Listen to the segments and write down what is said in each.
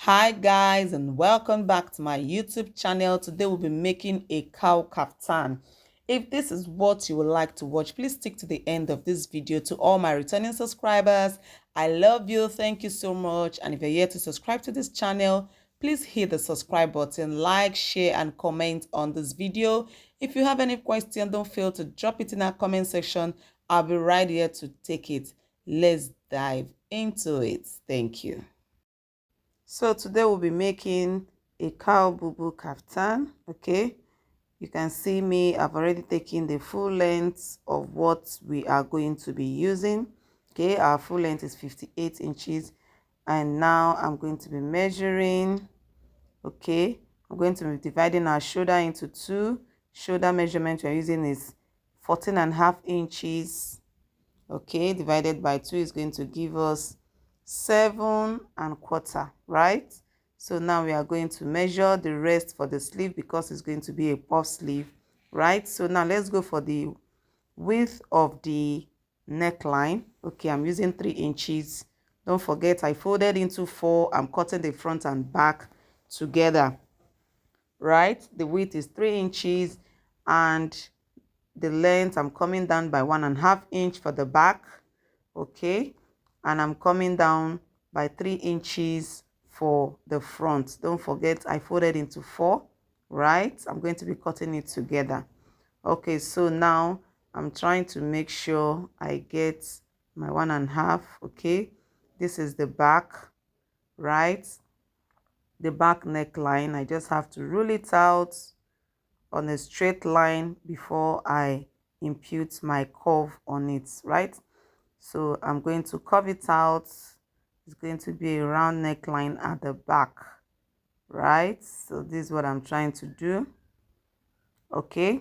Hi guys, and welcome back to my YouTube channel. Today we'll be making a cow kaftan. If this is what you would like to watch, please stick to the end of this video. To all my returning subscribers, I love you. Thank you so much. And if you're yet to subscribe to this channel, please hit the subscribe button, like, share, and comment on this video. If you have any question, don't fail to drop it in our comment section. I'll be right here to take it. Let's dive into it. Thank you. So today we'll be making a cow bubu kaftan. Okay, you can see me, I've already taken the full length of what we are going to be using. Okay, our full length is 58 inches, and now I'm going to be measuring. Okay, I'm going to be dividing our shoulder into two. Shoulder measurement we're using is 14.5 inches. Okay, divided by 2 is going to give us 7.25, right? So now we are going to measure the rest for the sleeve because it's going to be a puff sleeve, right? So now let's go for the width of the neckline. Okay, I'm using 3 inches. Don't forget, I folded into 4. I'm cutting the front and back together, right? The width is 3 inches, and the length, I'm coming down by 1.5 inch for the back. Okay, and I'm coming down by 3 inches for the front. Don't forget, I folded into 4, right? I'm going to be cutting it together. Okay, so now I'm trying to make sure I get my 1.5. Okay, this is the back, right? The back neckline. I just have to rule it out on a straight line before I impute my curve on it, right? So I'm going to curve it out. It's going to be a round neckline at the back, right? So this is what I'm trying to do. Okay,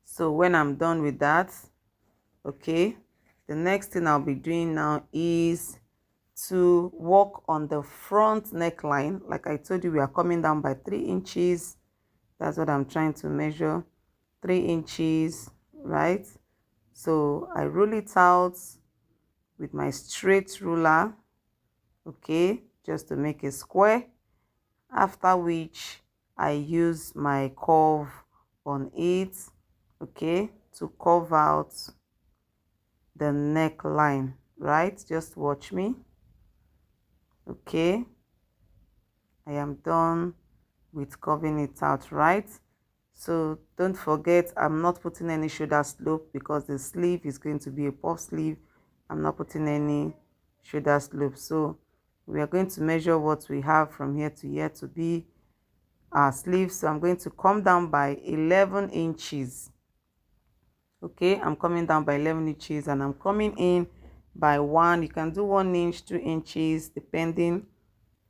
so when I'm done with that, okay, the next thing I'll be doing now is to work on the front neckline. Like I told you, we are coming down by 3 inches. That's what I'm trying to measure, 3 inches, right? So I roll it out with my straight ruler, okay, just to make a square, after which I use my curve on it, okay, to curve out the neckline, right? Just watch me. Okay, I am done with curving it out, right? So don't forget, I'm not putting any shoulder slope because the sleeve is going to be a puff sleeve. I'm not putting any shoulder slope. So we are going to measure what we have from here to here to be our sleeve. So I'm going to come down by 11 inches. Okay, I'm coming down by 11 inches, and I'm coming in by 1. You can do 1 inch, 2 inches, depending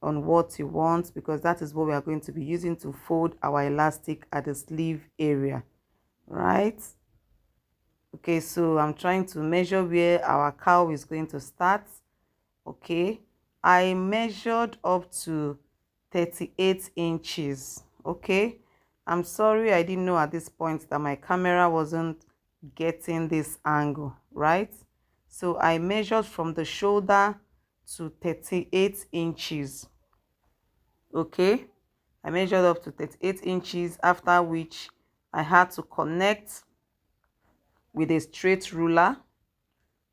on what you want, because that is what we are going to be using to fold our elastic at the sleeve area, right? Okay, so I'm trying to measure where our cowl is going to start. Okay, I measured up to 38 inches. Okay, I'm sorry, I didn't know at this point that my camera wasn't getting this angle, right? So I measured from the shoulder to 38 inches. Okay, I measured up to 38 inches, after which I had to connect with a straight ruler.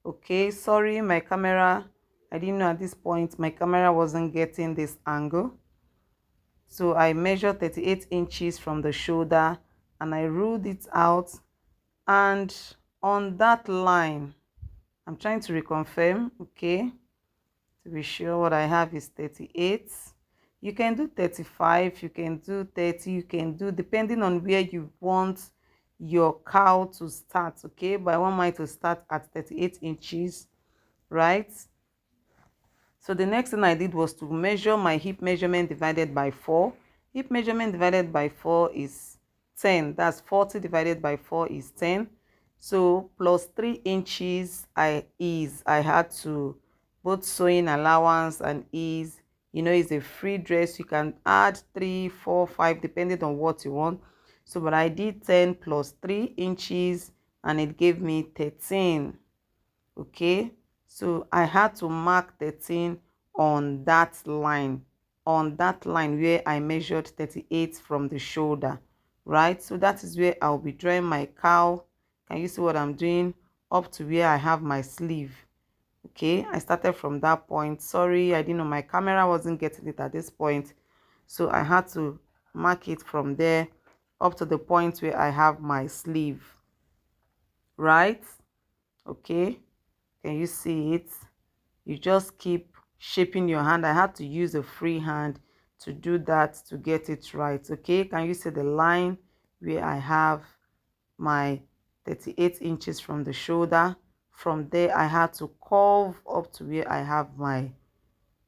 Okay, sorry, my camera, I didn't know at this point my camera wasn't getting this angle. So I measured 38 inches from the shoulder and I ruled it out, and on that line, I'm trying to reconfirm, okay, to be sure what I have is 38. You can do 35, you can do 30, you can do, depending on where you want your cowl to start, okay? But I want mine to start at 38 inches, right? So the next thing I did was to measure my hip measurement divided by 4. Hip measurement divided by 4 is 10. That's 40 divided by 4 is 10. So plus 3 inches I had to both sewing allowance and ease. You know, it's a free dress. You can add 3, 4, 5 depending on what you want. So but I did 10 plus 3 inches and it gave me 13. Okay, so I had to mark 13 on that line, where I measured 38 from the shoulder, right? So that is where I'll be drawing my cowl. Can you see what I'm doing? Up to where I have my sleeve. Okay, I started from that point. Sorry, I didn't know my camera wasn't getting it at this point, so I had to mark it from there up to the point where I have my sleeve, right? Okay, can you see it? You just keep shaping your hand. I had to use a free hand to do that to get it right. Okay, can you see the line where I have my 38 inches from the shoulder? From there I had to curve up to where I have my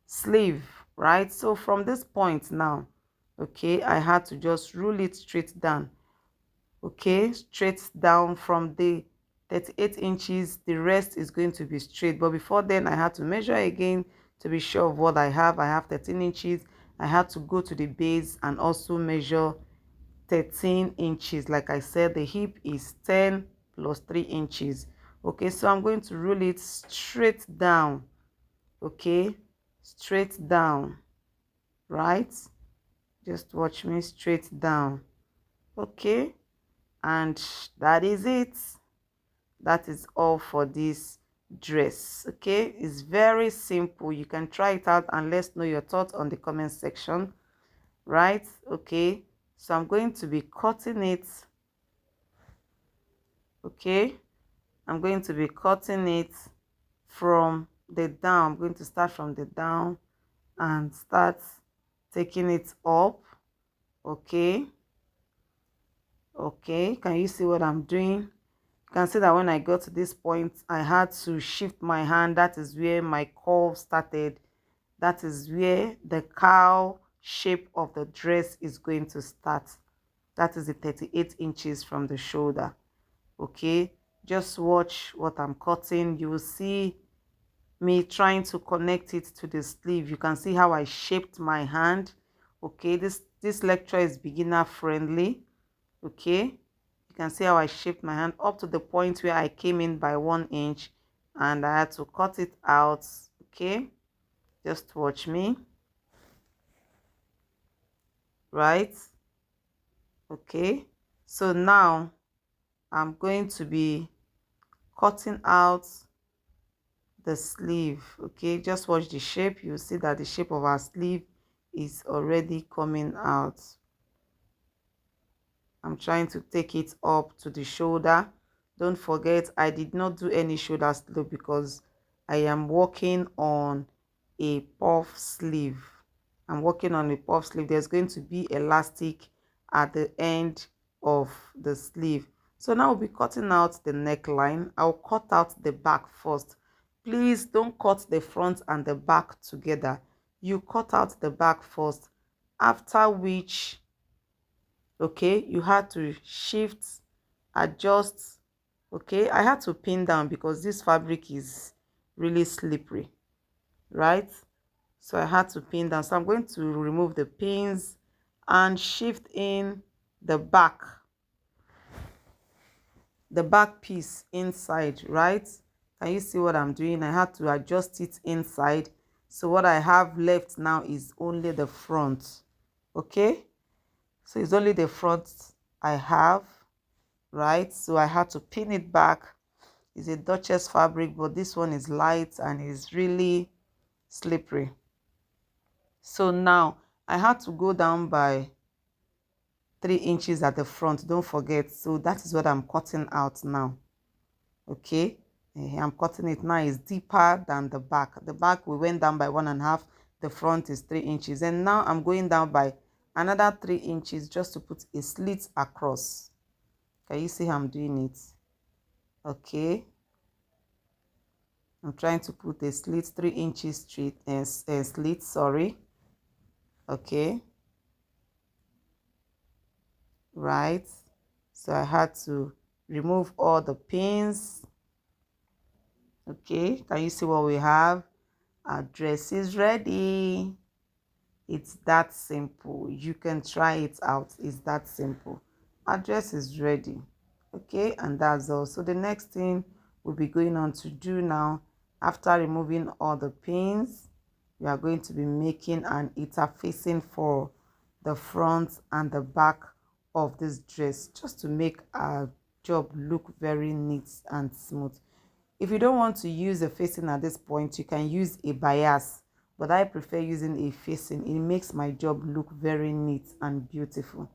sleeve, right? So from this point now, okay, I had to just rule it straight down. Okay, straight down from the 38 inches, the rest is going to be straight. But before then, I had to measure again to be sure of what I have. I have 13 inches. I had to go to the base and also measure 13 inches. Like I said, the hip is 10 plus 3 inches. Okay, so I'm going to rule it straight down. Okay, straight down, right? Just watch me, straight down. Okay, and that is it. That is all for this dress. Okay, it's very simple. You can try it out and let's know your thoughts on the comment section, right? Okay, so I'm going to be cutting it. Okay, I'm going to be cutting it from the down. I'm going to start from the down and start taking it up. Okay, okay, can you see what I'm doing? You can see that when I got to this point, I had to shift my hand. That is where my curve started. That is where the cowl shape of the dress is going to start. That is the 38 inches from the shoulder. Okay, just watch what I'm cutting. You will see me trying to connect it to the sleeve. You can see how I shaped my hand. Okay, this lecture is beginner friendly. Okay, you can see how I shaped my hand up to the point where I came in by 1 inch and I had to cut it out. Okay, just watch me, right? Okay, so now I'm going to be cutting out the sleeve. Okay, just watch the shape. You'll see that the shape of our sleeve is already coming out. I'm trying to take it up to the shoulder. Don't forget, I did not do any shoulder slope because I am working on a puff sleeve. I'm working on a puff sleeve. There's going to be elastic at the end of the sleeve. So now I'll be cutting out the neckline. I'll cut out the back first. Please don't cut the front and the back together. You cut out the back first, after which, okay, you had to shift, adjust. Okay, I had to pin down because this fabric is really slippery, right? So I had to pin down. So I'm going to remove the pins and shift in the back piece inside, right? Can you see what I'm doing? I had to adjust it inside. So what I have left now is only the front. Okay, so it's only the front I have, right? So I had to pin it back. It's a Duchess fabric, but this one is light and is really slippery. So now I had to go down by 3 inches at the front, don't forget. So that is what I'm cutting out now. Okay, I'm cutting it now. Is deeper than the back. The back we went down by 1.5. The front is 3 inches, and now I'm going down by another 3 inches just to put a slit across. Can you see how I'm doing it? Okay, I'm trying to put a slit, 3 inches straight and slit, sorry. Okay, right? So I had to remove all the pins. Okay, can you see what we have? Our dress is ready. It's that simple. You can try it out. It's that simple. Our dress is ready. Okay, and that's all. So the next thing we'll be going on to do now, after removing all the pins, we are going to be making an interfacing for the front and the back of this dress, just to make our job look very neat and smooth. If you don't want to use a facing at this point, you can use a bias, but I prefer using a facing. It makes my job look very neat and beautiful.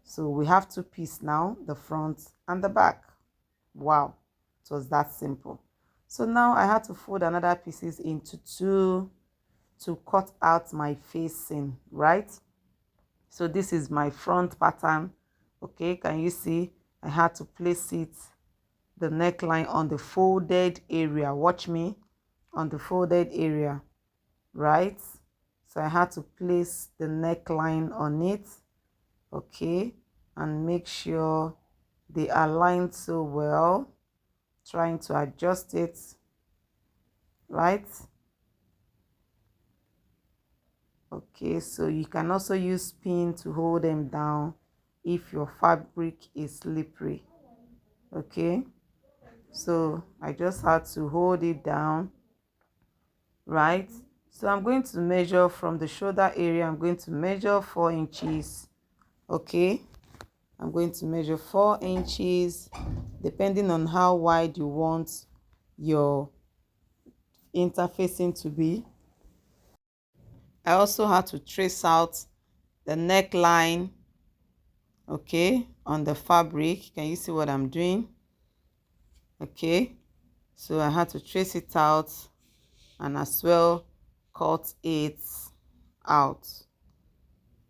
So we have two pieces now, the front and the back. Wow, it was that simple. So now I had to fold another pieces into two to cut out my facing, right? So this is my front pattern. Okay, can you see? I had to place it, the neckline, on the folded area. Watch me, on the folded area, right? So I had to place the neckline on it, okay, and make sure they align so well, trying to adjust it, right? Okay, so you can also use pin to hold them down if your fabric is slippery. Okay, so I just had to hold it down, right? So I'm going to measure from the shoulder area. I'm going to measure 4 inches. Okay, I'm going to measure 4 inches depending on how wide you want your interfacing to be. I also had to trace out the neckline, okay, on the fabric. Can you see what I'm doing? Okay, so I had to trace it out and as well cut it out.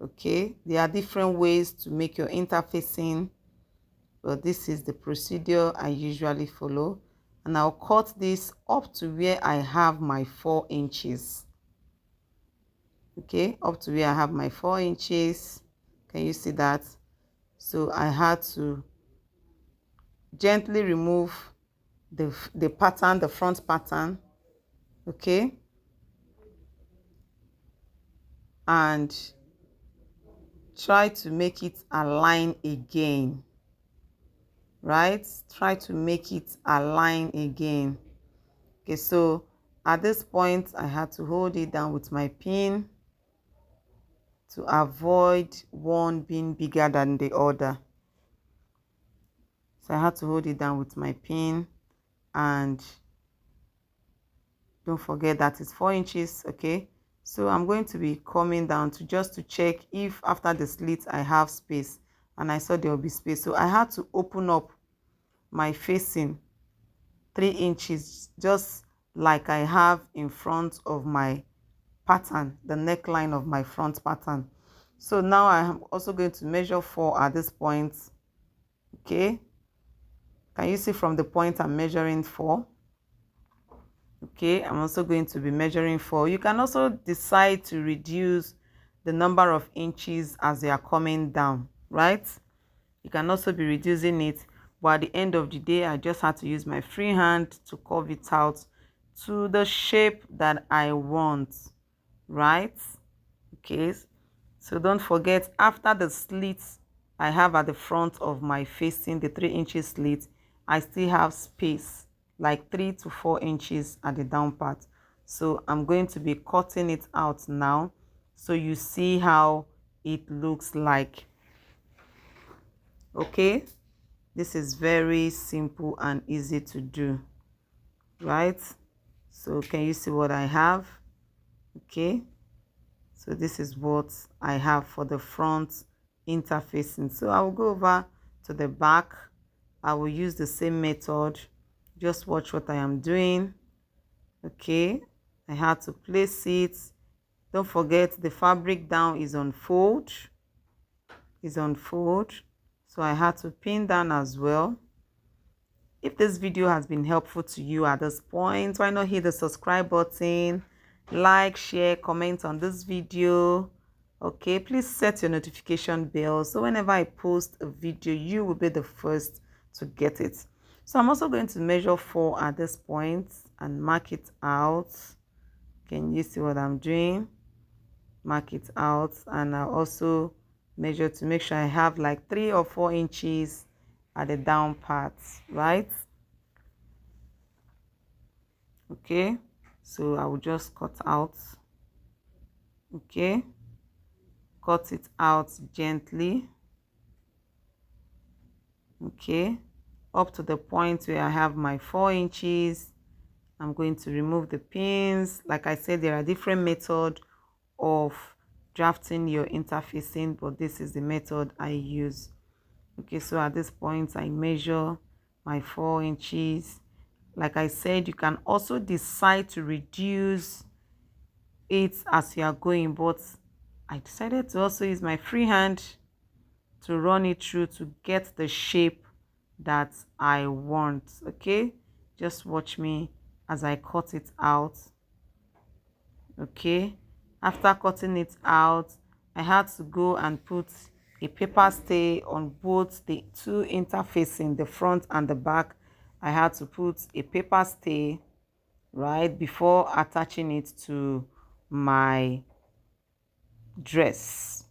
Okay, there are different ways to make your interfacing, but this is the procedure I usually follow, and I'll cut this up to where I have my 4 inches. Okay, up to where I have my 4 inches. Can you see that? So I had to gently remove the pattern, the front pattern, okay, and try to make it align again, right? Try to make it align again. Okay, so at this point I had to hold it down with my pin to avoid one being bigger than the other. So I had to hold it down with my pin, and don't forget that it's 4 inches. Okay, so I'm going to be coming down to just to check if after the slit I have space, and I saw there will be space, so I had to open up my facing 3 inches, just like I have in front of my pattern, the neckline of my front pattern. So now I am also going to measure 4 at this point. Okay, can you see from the point I'm measuring 4? Okay, I'm also going to be measuring 4. You can also decide to reduce the number of inches as they are coming down, right? You can also be reducing it, but at the end of the day I just had to use my free hand to curve it out to the shape that I want, right? Okay, so don't forget, after the slits I have at the front of my facing, the 3 inches slit, I still have space like 3 to 4 inches at the down part. So I'm going to be cutting it out now, so you see how it looks like. Okay, this is very simple and easy to do, right? So can you see what I have? Okay, so this is what I have for the front interfacing. So I will go over to the back. I will use the same method. Just watch what I am doing. Okay, I had to place it. Don't forget the fabric down is on fold. So I had to pin down as well. If this video has been helpful to you at this point, why not hit the subscribe button, like, share, comment on this video. Okay, please set your notification bell so whenever I post a video you will be the first to get it. So I'm also going to measure 4 at this point and mark it out. Can you see what I'm doing? Mark it out, and I also measure to make sure I have like 3 or 4 inches at the down parts, right? Okay, so I will just cut out Okay, cut it out gently. Okay, up to the point where I have my 4 inches. I'm going to remove the pins. Like I said, there are different methods of drafting your interfacing, but this is the method I use. Okay, so at this point I measure my 4 inches. Like I said, you can also decide to reduce it as you are going, but I decided to also use my free hand to run it through to get the shape that I want. Okay, just watch me as I cut it out. Okay, after cutting it out, I had to go and put a paper stay on both the two interfacing, the front and the back. I had to put a paper stay right before attaching it to my dress.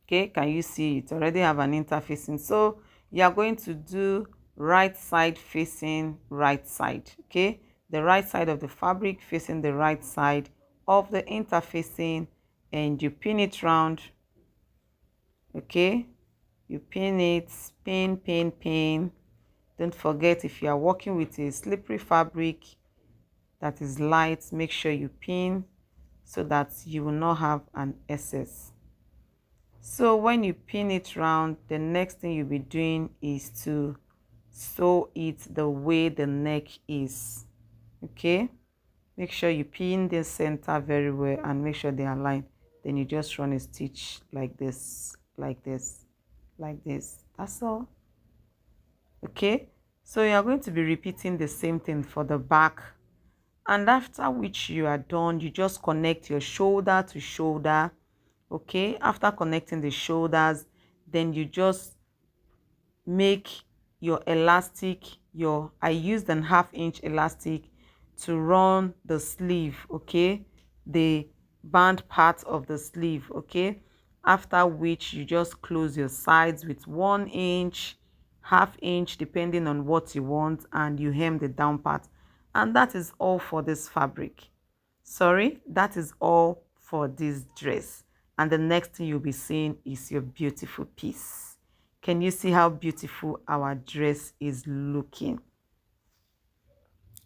Okay, can you see it already have an interfacing? So you are going to do right side facing right side. Okay, the right side of the fabric facing the right side of the interfacing, and you pin it round. Okay, you pin it, pin. Don't forget, if you are working with a slippery fabric that is light, make sure you pin so that you will not have an excess. So when you pin it round, the next thing you'll be doing is to sew it the way the neck is. Okay, make sure you pin the center very well and make sure they align. Then you just run a stitch like this, like this, like this. That's all. Okay, so you are going to be repeating the same thing for the back, and after which you are done, you just connect your shoulder to shoulder. Okay, after connecting the shoulders, then you just make your elastic. I used an 1/2 inch elastic to run the sleeve. Okay, the band part of the sleeve. Okay, after which you just close your sides with 1 inch, 1/2 inch, depending on what you want, and you hem the down part. And that is all for this fabric. Sorry, that is all for this dress. And the next thing you'll be seeing is your beautiful piece. Can you see how beautiful our dress is looking?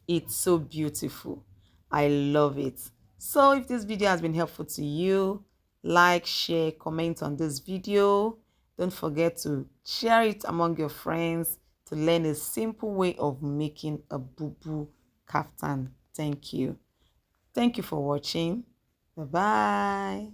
It's so beautiful. I love it. So if this video has been helpful to you, like, share, comment on this video. Don't forget to share it among your friends to learn a simple way of making a bubu kaftan. Thank you. Thank you for watching. Bye-bye.